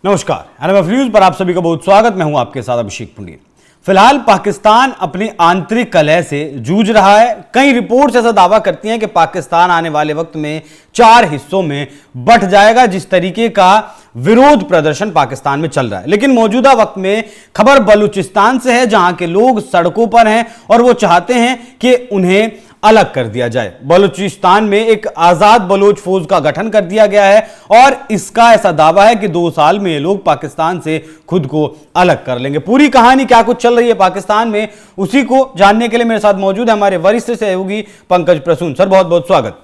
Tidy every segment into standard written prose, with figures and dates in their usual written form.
नमस्कार, NMF news पर आप सभी का बहुत स्वागत। मैं हूं आपके साथ अभिषेक पुंडीर। फिलहाल पाकिस्तान अपनी आंतरिक कलह से जूझ रहा है। कई रिपोर्ट्स ऐसा दावा करती हैं कि पाकिस्तान आने वाले वक्त में 4 हिस्सों में बंट जाएगा, जिस तरीके का विरोध प्रदर्शन पाकिस्तान में चल रहा है। लेकिन मौजूदा वक्त में खबर बलूचिस्तान से है, जहां के लोग सड़कों पर हैं और वो चाहते हैं कि उन्हें अलग कर दिया जाए। बलूचिस्तान में एक आजाद बलोच फौज का गठन कर दिया गया है और इसका ऐसा दावा है कि 2 साल में ये लोग पाकिस्तान से खुद को अलग कर लेंगे। पूरी कहानी क्या कुछ चल रही है पाकिस्तान में, उसी को जानने के लिए मेरे साथ मौजूद है हमारे वरिष्ठ सहयोगी पंकज प्रसून। सर, बहुत बहुत स्वागत।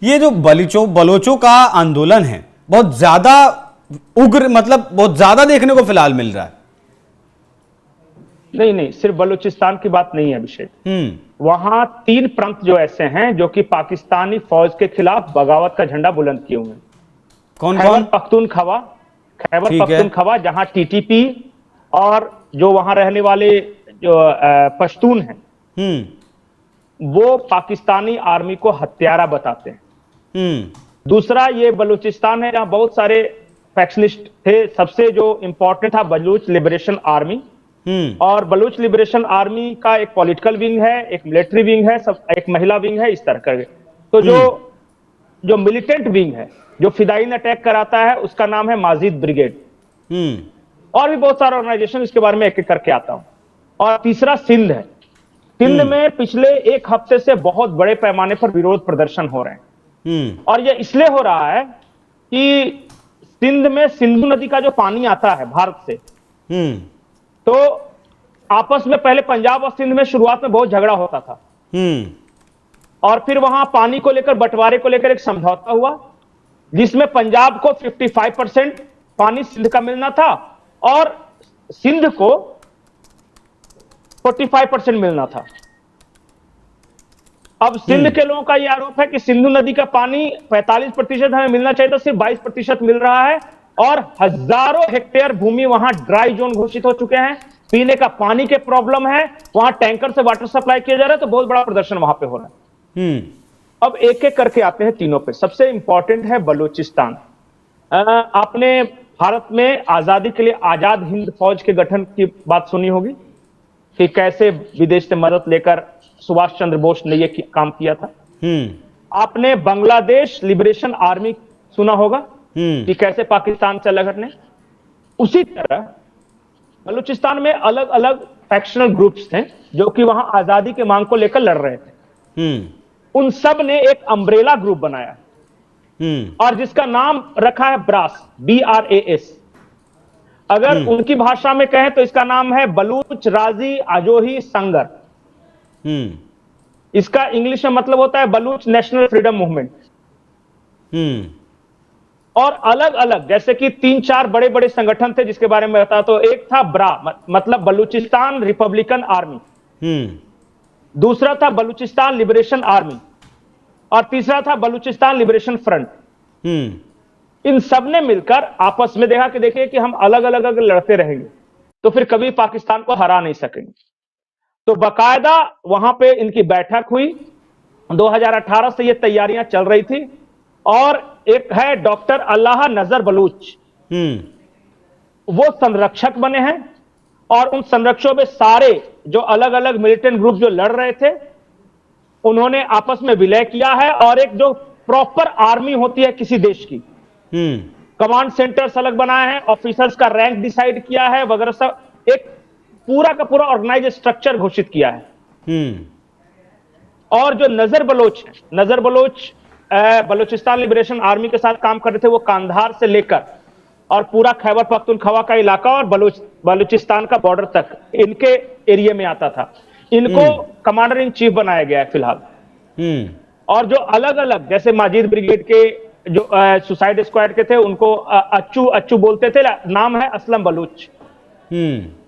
ये जो बलोचों का आंदोलन है, बहुत ज्यादा उग्र, मतलब बहुत ज्यादा देखने को फिलहाल मिल रहा है। नहीं, सिर्फ बलूचिस्तान की बात नहीं है अभिषेक। वहां 3 प्रांत जो ऐसे हैं जो कि पाकिस्तानी फौज के खिलाफ बगावत का झंडा बुलंद किए हुए हैं। कौन खैबर कौन? पख्तूनख्वा, जहां टीटीपी और जो वहां रहने वाले जो पश्तून हैं, वो पाकिस्तानी आर्मी को हत्यारा बताते हैं। दूसरा ये बलूचिस्तान है, जहां बहुत सारे फैक्शनिस्ट थे। सबसे जो इंपॉर्टेंट था बलूच लिबरेशन आर्मी, और बलूच लिबरेशन आर्मी का एक पॉलिटिकल विंग है, एक मिलिट्री विंग है, सब एक महिला विंग है, इस तरह का। तो जो मिलिटेंट विंग है, जो फिदायीन अटैक कराता है, उसका नाम है माजिद ब्रिगेड। और भी बहुत सारे ऑर्गेनाइजेशन, इसके बारे में एक एक करके आता हूं। और तीसरा सिंध है। सिंध में पिछले 1 हफ्ते से बहुत बड़े पैमाने पर विरोध प्रदर्शन हो रहे हैं। और यह इसलिए हो रहा है कि सिंध में सिंधु नदी का जो पानी आता है भारत से, तो आपस में पहले पंजाब और सिंध में शुरुआत में बहुत झगड़ा होता था। और फिर वहां पानी को लेकर, बंटवारे को लेकर एक समझौता हुआ, जिसमें पंजाब को 55% पानी सिंध का मिलना था और सिंध को 45% मिलना था। अब सिंध के लोगों का यह आरोप है कि सिंधु नदी का पानी 45% हमें मिलना चाहिए, तो सिर्फ 22% मिल रहा है। और हजारों हेक्टेयर भूमि वहां ड्राई जोन घोषित हो चुके हैं। पीने का पानी के प्रॉब्लम है, वहां टैंकर से वाटर सप्लाई किया जा रहा है। तो बहुत बड़ा प्रदर्शन वहां पे हो रहा है। अब एक एक करके आते हैं तीनों पे। सबसे इंपॉर्टेंट है बलूचिस्तान। आपने भारत में आजादी के लिए आजाद हिंद फौज के गठन की बात सुनी होगी कि कैसे विदेश से मदद लेकर सुभाष चंद्र बोस ने यह काम किया था। आपने बांग्लादेश लिबरेशन आर्मी सुना होगा कि कैसे पाकिस्तान से अलग हटने। उसी तरह बलूचिस्तान में अलग अलग फैक्शनल ग्रुप्स थे जो कि वहां आजादी के मांग को लेकर लड़ रहे थे। उन सब ने एक अम्ब्रेला ग्रुप बनाया और जिसका नाम रखा है ब्रास, BRAS। अगर उनकी भाषा में कहें तो इसका नाम है बलूच राजी आजोही संगर। इसका इंग्लिश में मतलब होता है बलूच नेशनल फ्रीडम मूवमेंट। और अलग अलग, जैसे कि 3-4 बड़े बड़े संगठन थे जिसके बारे में बता, तो एक था ब्रा, मतलब बलूचिस्तान रिपब्लिकन आर्मी। दूसरा था बलूचिस्तान लिबरेशन आर्मी और तीसरा था बलूचिस्तान लिबरेशन फ्रंट। इन सब ने मिलकर आपस में देखा कि देखिए कि हम अलग अलग अगर लड़ते रहेंगे तो फिर कभी पाकिस्तान को हरा नहीं सकेंगे। तो बाकायदा वहां पे इनकी बैठक हुई। 2018 से ये तैयारियां चल रही थी। और एक है डॉक्टर अल्लाह नजर बलूच, वो संरक्षक बने हैं। और उन संरक्षकों में सारे जो अलग अलग मिलिटेंट ग्रुप जो लड़ रहे थे, उन्होंने आपस में विलय किया है। और एक जो प्रॉपर आर्मी होती है किसी देश की, कमांड सेंटर्स अलग बनाए हैं, ऑफिसर्स का रैंक डिसाइड किया है वगैरह, सब एक पूरा का पूरा ऑर्गेनाइज स्ट्रक्चर घोषित किया है। और जो नजर बलोच है, नजर बलोच बलूचिस्तान लिबरेशन आर्मी के साथ काम कर रहे थे। वो कांधार से लेकर और पूरा खैबर पख्तूनख्वा का इलाका और बलूचिस्तान का बॉर्डर तक इनके एरिया में आता था। इनको कमांडर इन चीफ बनाया गया है फिलहाल। और जो अलग अलग, जैसे माजिद ब्रिगेड के जो सुसाइड स्क्वाड के थे, उनको अच्छू बोलते थे, नाम है असलम बलूच।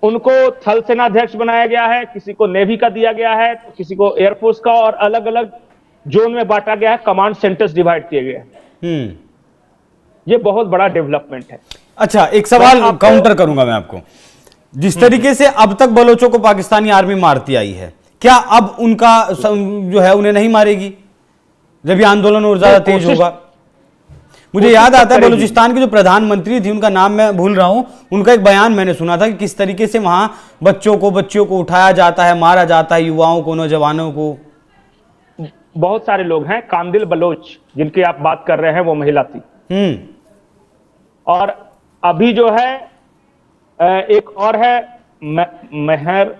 उनको थल सेनाध्यक्ष बनाया गया है, किसी को नेवी का दिया गया है, तो किसी को एयरफोर्स का, और अलग अलग जोन में बांटा गया है, कमांड सेंटर्स डिवाइड किए गए हैं। ये बहुत बड़ा डेवलपमेंट है। अच्छा, एक सवाल काउंटर करूंगा मैं आपको। जिस तरीके से अब तक बलोचों को पाकिस्तानी आर्मी मारती आई है, क्या अब उनका जो है उन्हें नहीं मारेगी जब ये आंदोलन और ज्यादा तेज होगा? मुझे याद आता है बलूचिस्तान के जो प्रधानमंत्री थी, उनका नाम मैं भूल रहा हूं, उनका एक बयान मैंने सुना था कि किस तरीके से वहां बच्चियों को उठाया जाता है, मारा जाता है, युवाओं को, नौजवानों को। बहुत सारे लोग हैं। कांदिल बलोच जिनकी आप बात कर रहे हैं वो महिला थी। और अभी जो है एक और है मेहर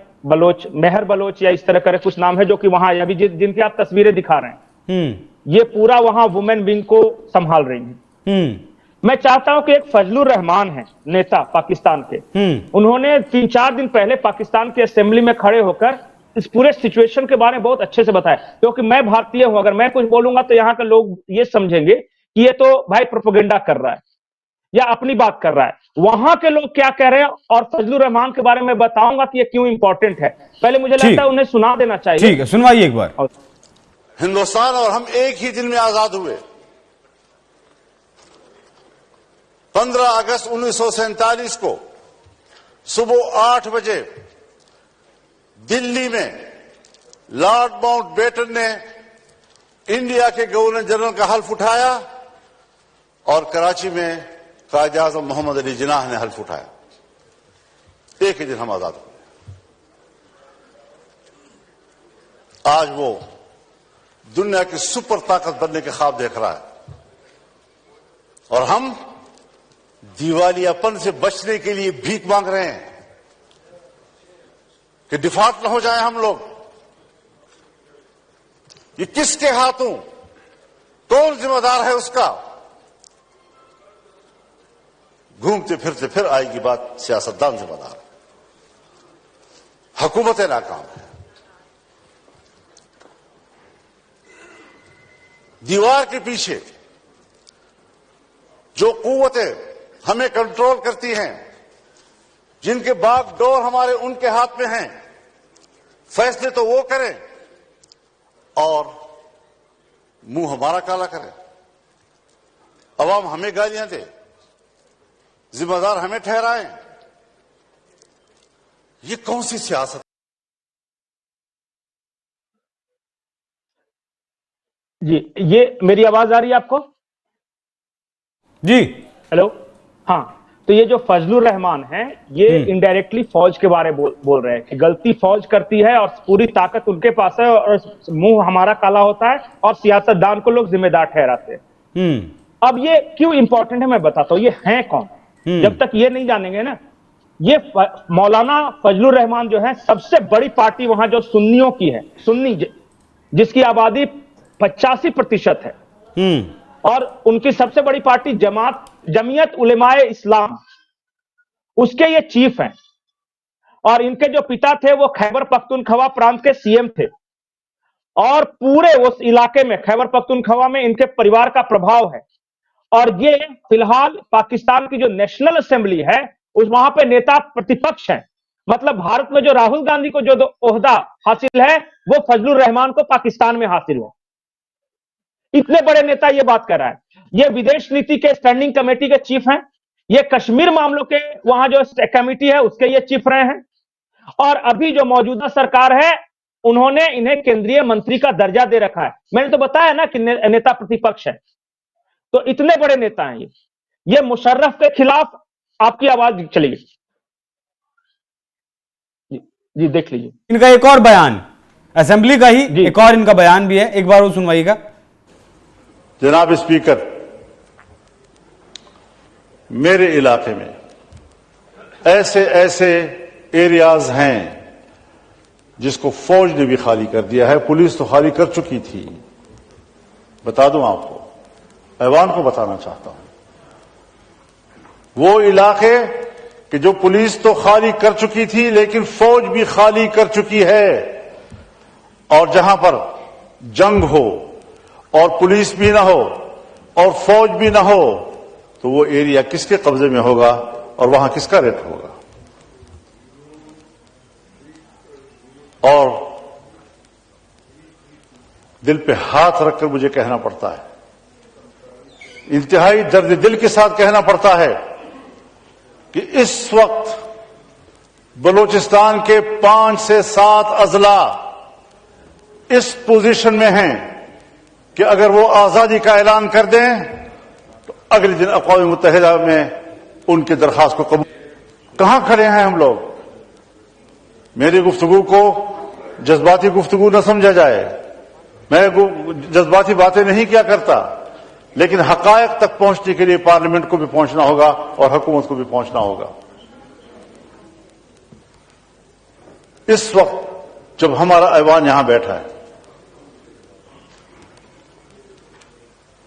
बलोच या इस तरह का कुछ नाम है, जो कि वहां अभी जिनकी आप तस्वीरें दिखा रहे हैं, ये पूरा वहां वुमेन विंग को संभाल रही हैं। मैं चाहता हूं कि एक फजलुर रहमान है नेता पाकिस्तान के, उन्होंने 3-4 दिन पहले पाकिस्तान की असेंबली में खड़े होकर इस पूरे सिचुएशन के बारे में बहुत अच्छे से बताया। क्योंकि मैं भारतीय हूं, अगर मैं कुछ बोलूंगा तो यहां के लोग ये समझेंगे कि ये तो भाई प्रोपेगेंडा कर रहा है या अपनी बात कर रहा है। वहां के लोग क्या कह रहे हैं और फजलुर रहमान के बारे में बताऊंगा कि ये क्यों इंपॉर्टेंट है। पहले मुझे लगता है उन्हें सुना देना चाहिए। ठीक है, सुनवाइए एक बार। हिंदुस्तान और हम एक ही दिन में आजाद हुए। 15 अगस्त 1947 को सुबह 8 बजे दिल्ली में लॉर्ड माउंटबेटन ने इंडिया के गवर्नर जनरल का हल्फ उठाया और कराची में कायदे आजम मोहम्मद अली जिन्नाह ने हल्फ उठाया। एक ही दिन हम आजाद हुए। आज वो दुनिया की सुपर ताकत बनने के ख्वाब देख रहा है और हम दिवालियापन से बचने के लिए भीख मांग रहे हैं कि डिफॉल्ट न हो जाए हम लोग। ये किसके हाथों, कौन जिम्मेदार है उसका? घूमते फिरते फिर आएगी बात, सियासतदान जिम्मेदार है, हुकूमत नाकाम है। दीवार के पीछे जो कुव्वतें हमें कंट्रोल करती हैं, जिनके बागडोर हमारे उनके हाथ में हैं, फैसले तो वो करें और मुंह हमारा काला करें। अवाम हमें गालियां दे, जिम्मेदार हमें ठहराएं। ये कौन सी सियासत? जी, ये मेरी आवाज आ रही है आपको? जी, हेलो। हाँ, तो ये जो फजलुर रहमान है, ये इनडायरेक्टली फौज के बारे में बोल रहे हैं कि गलती फौज करती है और पूरी ताकत उनके पास है और मुंह हमारा काला होता है और सियासतदान को लोग जिम्मेदार ठहराते हैं। अब ये क्यों इंपॉर्टेंट है मैं बताता हूं। ये हैं कौन? जब तक ये नहीं जानेंगे ना, ये मौलाना फजलुर रहमान जो है, सबसे बड़ी पार्टी वहां जो सुन्नियों की है, सुन्नी जिसकी आबादी 85% है, और उनकी सबसे बड़ी पार्टी जमीयत उलेमाए इस्लाम, उसके ये चीफ हैं। और इनके जो पिता थे वो खैबर पख्तूनख्वा प्रांत के सीएम थे और पूरे उस इलाके में, खैबर पख्तूनख्वा में इनके परिवार का प्रभाव है। और ये फिलहाल पाकिस्तान की जो नेशनल असेंबली है, उस वहां पे नेता प्रतिपक्ष हैं। मतलब भारत में जो राहुल गांधी को जो ओहदा हासिल है, वो फजलुर रहमान को पाकिस्तान में हासिल है। इतने बड़े नेता ये बात कर रहा है। ये विदेश नीति के स्टैंडिंग कमेटी के चीफ हैं, ये कश्मीर मामलों के वहां जो कमेटी है उसके ये चीफ रहे हैं, और अभी जो मौजूदा सरकार है उन्होंने इन्हें केंद्रीय मंत्री का दर्जा दे रखा है। मैंने तो बताया ना कि नेता प्रतिपक्ष है। तो इतने बड़े नेता हैं ये मुशर्रफ के खिलाफ आपकी आवाज चलिए। जी देख लीजिए इनका एक और बयान, असेंबली का ही एक और इनका बयान भी है, एक बार वो सुनवाइएगा। जनाब स्पीकर, मेरे इलाके में ऐसे ऐसे एरियाज हैं जिसको फौज ने भी खाली कर दिया है, पुलिस तो खाली कर चुकी थी। बता दूं आपको, ऐवान को बताना चाहता हूं, वो इलाके कि जो पुलिस तो खाली कर चुकी थी लेकिन फौज भी खाली कर चुकी है, और जहां पर जंग हो और पुलिस भी ना हो और फौज भी ना हो, तो वो एरिया किसके कब्जे में होगा और वहां किसका रेट होगा? और दिल पे हाथ रखकर मुझे कहना पड़ता है, इंतहाई दर्द दिल के साथ कहना पड़ता है कि इस वक्त बलूचिस्तान के 5 से 7 अजला इस पोजीशन में हैं कि अगर वो आजादी का ऐलान कर दें तो अगले दिन अक़वाम मुत्तहिदा में उनकी दरख्वास्त को कबूल। कहां खड़े हैं हम लोग? मेरी गुफ्तगू को जज्बाती गुफ्तगू न समझा जाए। मैं जज्बाती बातें नहीं किया करता, लेकिन हकायक तक पहुंचने के लिए पार्लियामेंट को भी पहुंचना होगा और हुकूमत को भी पहुंचना होगा। इस वक्त जब हमारा ऐवान यहां बैठा है,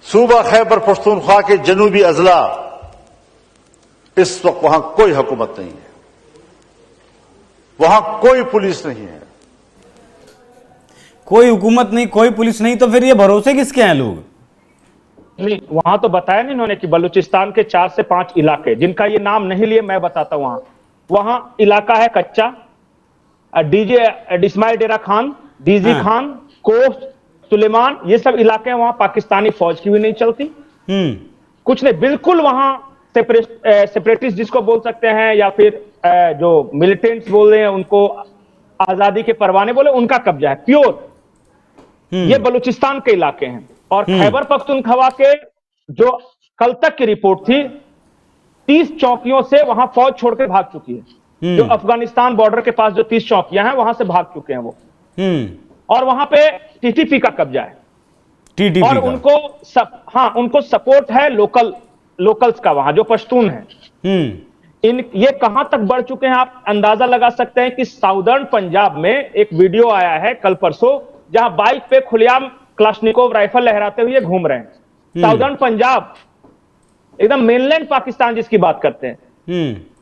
सूबा खैबर पख्तूनख्वा के जनूबी अजला, इस वक्त वहां कोई हुकूमत नहीं है, वहां कोई पुलिस नहीं है। कोई हुकूमत नहीं, कोई पुलिस नहीं, तो फिर ये भरोसे किसके हैं लोग? नहीं, वहां तो बताया नहीं इन्होंने कि बलूचिस्तान के 4 से 5 इलाके, जिनका ये नाम नहीं लिए, मैं बताता हूं। वहां इलाका है कच्चा, डीजे इस्माइल डेरा खान, डीजी खान, कोस्ट, सुलेमान, ये सब इलाके हैं। वहां पाकिस्तानी फौज की भी नहीं चलती, कुछ नहीं, बिल्कुल वहां सेपरेटिस्ट जिसको बोल सकते हैं, या फिर जो मिलिटेंट्स बोल रहे हैं उनको आजादी के परवाने बोले, उनका कब्जा है प्योर। ये बलूचिस्तान के इलाके हैं। और खैबर पख्तूनख्वा के जो कल तक की रिपोर्ट थी, 30 चौकियों से वहां फौज छोड़ के भाग चुकी है। जो अफगानिस्तान बॉर्डर के पास जो 30 चौकियां हैं, वहां से भाग चुके हैं वो। और वहां पे टीटीपी का कब्जा है, टीटीपी और उनको सपोर्ट है लोकल्स का, वहां जो पश्तून है। ये कहां तक बढ़ चुके हैं, आप अंदाजा लगा सकते हैं कि साउदर्न पंजाब में एक वीडियो आया है कल परसों, जहां बाइक पे खुलेआम क्लाशनिकोव राइफल लहराते हुए घूम रहे हैं। साउदर्न पंजाब, एकदम मेनलैंड पाकिस्तान जिसकी बात करते हैं,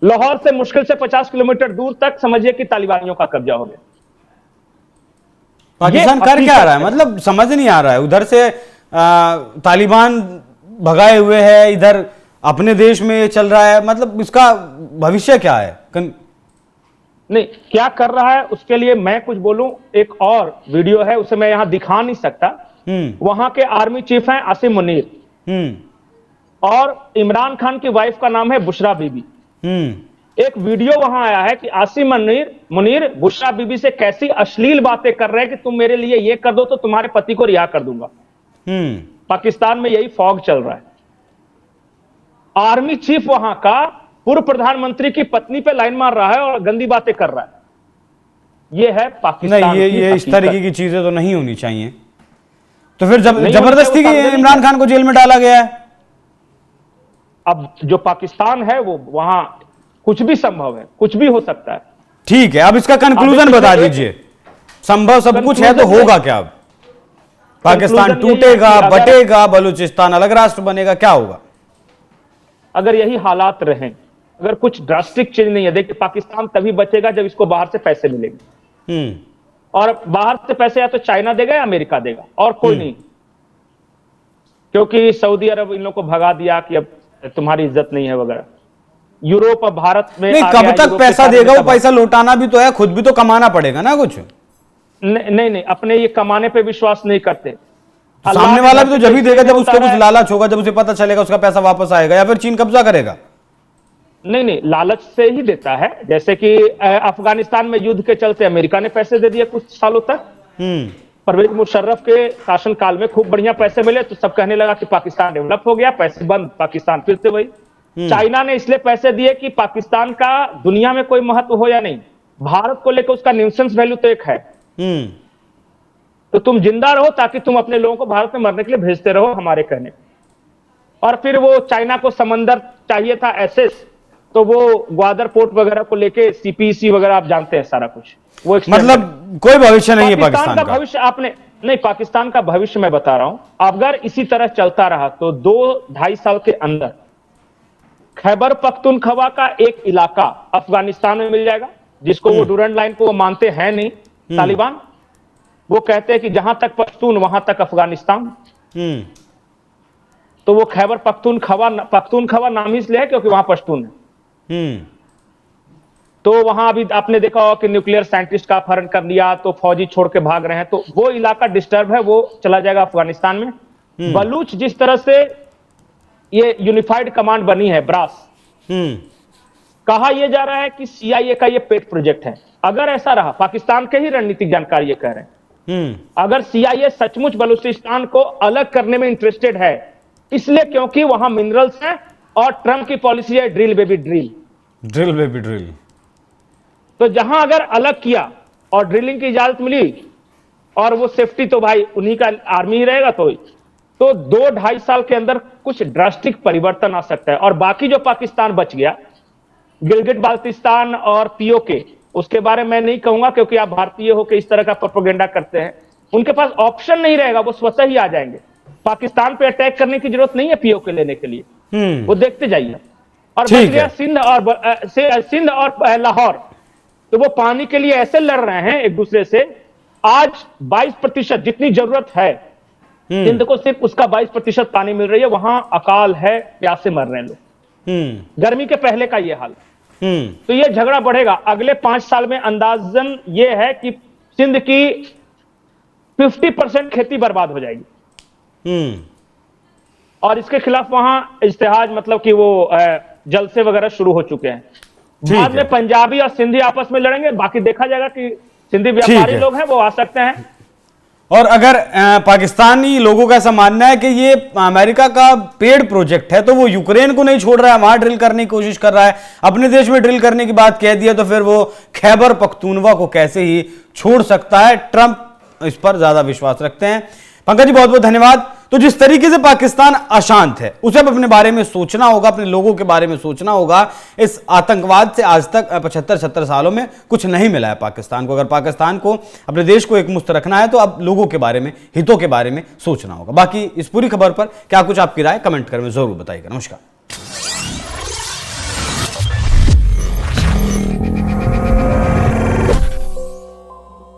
लाहौर से मुश्किल से 50 किलोमीटर दूर तक समझिए कि तालिबानियों का कब्जा हो गया। पाकिस्तान कर क्या रहा है, मतलब समझ नहीं आ रहा है। उधर से तालिबान भगाए हुए है, इधर अपने देश में चल रहा है, मतलब इसका भविष्य क्या है? नहीं, क्या कर रहा है उसके लिए मैं कुछ बोलूं। एक और वीडियो है, उसे मैं यहां दिखा नहीं सकता। वहां के आर्मी चीफ हैं आसिम मुनीर, और इमरान खान की वाइफ का नाम है बुशरा बीबी। एक वीडियो वहां आया है कि आसिम मुनीर बुशरा बीबी से कैसी अश्लील बातें कर रहे हैं कि तुम मेरे लिए ये कर दो तो तुम्हारे पति को रिहा कर दूंगा। पाकिस्तान में यही फॉग चल रहा है। आर्मी चीफ वहां का पूर्व प्रधानमंत्री की पत्नी पे लाइन मार रहा है और गंदी बातें कर रहा है। ये है पाकिस्तान। नहीं, ये इस तरीके की चीजें तो नहीं होनी चाहिए। तो फिर जबरदस्ती इमरान खान को जेल में डाला गया है। अब जो पाकिस्तान है वो, वहां कुछ भी संभव है, कुछ भी हो सकता है। ठीक है, अब इसका कंक्लूजन बता दीजिए। संभव सब कुछ है तो होगा क्या? अब पाकिस्तान टूटेगा, बटेगा, बलूचिस्तान अलग राष्ट्र बनेगा, क्या होगा? अगर यही हालात रहें, अगर कुछ ड्रास्टिक चेंज नहीं है, देखिए पाकिस्तान तभी बचेगा जब इसको बाहर से पैसे मिलेंगे। और बाहर से पैसे या तो चाइना देगा या अमेरिका देगा, और कोई नहीं। क्योंकि सऊदी अरब इन लोगों को भगा दिया कि अब तुम्हारी इज्जत नहीं है वगैरह। यूरोप और भारत में नहीं, कब तक पैसा देगा? वो पैसा लौटाना भी तो है, खुद भी तो कमाना पड़ेगा ना कुछ। नहीं, अपने ये कमाने पे विश्वास नहीं करते। सामने वाला भी तो जब ही देगा जब उसको कुछ लालच होगा, जब उसे पता चलेगा उसका पैसा वापस आएगा, या फिर चीन कब्जा करेगा। नहीं, लालच से ही देता है। जैसे कि अफगानिस्तान में युद्ध के चलते अमेरिका ने पैसे दे दिए कुछ सालों तक। परवेज मुशर्रफ के शासनकाल में खूब बढ़िया पैसे मिले, तो सब कहने लगा कि पाकिस्तान डेवलप हो गया, पैसे बंद, पाकिस्तान फिर से वही। चाइना ने इसलिए पैसे दिए कि पाकिस्तान का दुनिया में कोई महत्व हो या नहीं, भारत को लेकर उसका न्यूसेंस वैल्यू तो एक है। तो तुम जिंदा रहो ताकि तुम अपने लोगों को भारत में मरने के लिए भेजते रहो, हमारे कहने। और फिर वो चाइना को समंदर चाहिए था एसेस, तो वो ग्वादर पोर्ट वगैरह को लेके सीपीसी वगैरह, आप जानते हैं सारा कुछ। वो मतलब कोई भविष्य नहीं है पाकिस्तान का। भविष्य आपने नहीं, पाकिस्तान का भविष्य मैं बता रहा हूं। अगर इसी तरह चलता रहा तो 2-2.5 साल के अंदर खैबर पख्तूनख्वा का एक इलाका अफगानिस्तान में मिल जाएगा, जिसको वो डूरंड लाइन को वो मानते हैं नहीं तालिबान। वो कहते हैं कि जहां तक पश्तून वहां तक अफगानिस्तान। तो वो खैबर पख्तूनख्वा नाम ही इसलिए है क्योंकि वहां पश्तून है। तो वहां अभी आपने देखा होगा कि न्यूक्लियर साइंटिस्ट का अपहरण कर लिया, तो फौजी छोड़ के भाग रहे हैं, तो वो इलाका डिस्टर्ब है, वो चला जाएगा अफगानिस्तान में। बलूच जिस तरह से ये यूनिफाइड कमांड बनी है, ब्रास, कहा यह जा रहा है कि CIA का ये पेट प्रोजेक्ट है। अगर ऐसा रहा, पाकिस्तान के ही रणनीतिक जानकार ये कह रहे हैं, अगर CIA सचमुच बलूचिस्तान को अलग करने में इंटरेस्टेड है, इसलिए क्योंकि वहां मिनरल्स हैं और ट्रम्प की पॉलिसी है drill baby drill. Drill baby drill. तो जहां अगर अलग किया और ड्रिलिंग की इजाजत मिली और वो सेफ्टी तो भाई उन्हीं का आर्मी ही रहेगा, तो 2-2.5 साल के अंदर कुछ ड्रास्टिक परिवर्तन आ सकता है। और बाकी जो पाकिस्तान बच गया, गिलगिट बाल्टिस्तान और पीओके, उसके बारे में नहीं कहूंगा क्योंकि आप भारतीय होकर इस तरह का प्रोपेगेंडा करते हैं। उनके पास ऑप्शन नहीं रहेगा, वो स्वतः ही आ जाएंगे। पाकिस्तान पे अटैक करने की जरूरत नहीं है पीओके लेने के लिए, वो देखते जाइए। और बच गया सिंध और लाहौर, तो वो पानी के लिए ऐसे लड़ रहे हैं एक दूसरे से। आज 22% जितनी जरूरत है सिंध को, सिर्फ उसका 22% पानी मिल रही है। वहां अकाल है, प्यासे मर रहे हैं लोग, गर्मी के पहले का ये हाल। तो ये झगड़ा बढ़ेगा। अगले 5 साल में अंदाजन ये है कि सिंध की 50% खेती बर्बाद हो जाएगी। और इसके खिलाफ वहां इज्तिहाद, मतलब कि वो जलसे वगैरह शुरू हो चुके हैं। बाद में पंजाबी और सिंधी आपस में लड़ेंगे, बाकी देखा जाएगा कि सिंधी व्यापारी लोग हैं वो आ सकते हैं। और अगर पाकिस्तानी लोगों का ऐसा मानना है कि ये अमेरिका का पेड प्रोजेक्ट है, तो वो यूक्रेन को नहीं छोड़ रहा है, वहां ड्रिल करने की कोशिश कर रहा है, अपने देश में ड्रिल करने की बात कह दिया, तो फिर वो खैबर पख्तूनवा को कैसे ही छोड़ सकता है? ट्रंप इस पर ज्यादा विश्वास रखते हैं। पंकज जी, बहुत बहुत धन्यवाद। तो जिस तरीके से पाकिस्तान अशांत है, उसे अब अपने बारे में सोचना होगा, अपने लोगों के बारे में सोचना होगा। इस आतंकवाद से आज तक 75-70 सालों में कुछ नहीं मिला है पाकिस्तान को। अगर पाकिस्तान को, अपने देश को एकमुश्त रखना है, तो अब लोगों के बारे में, हितों के बारे में सोचना होगा। बाकी इस पूरी खबर पर क्या कुछ आपकी राय कमेंट कर में जरूर बताइएगा। नमस्कार।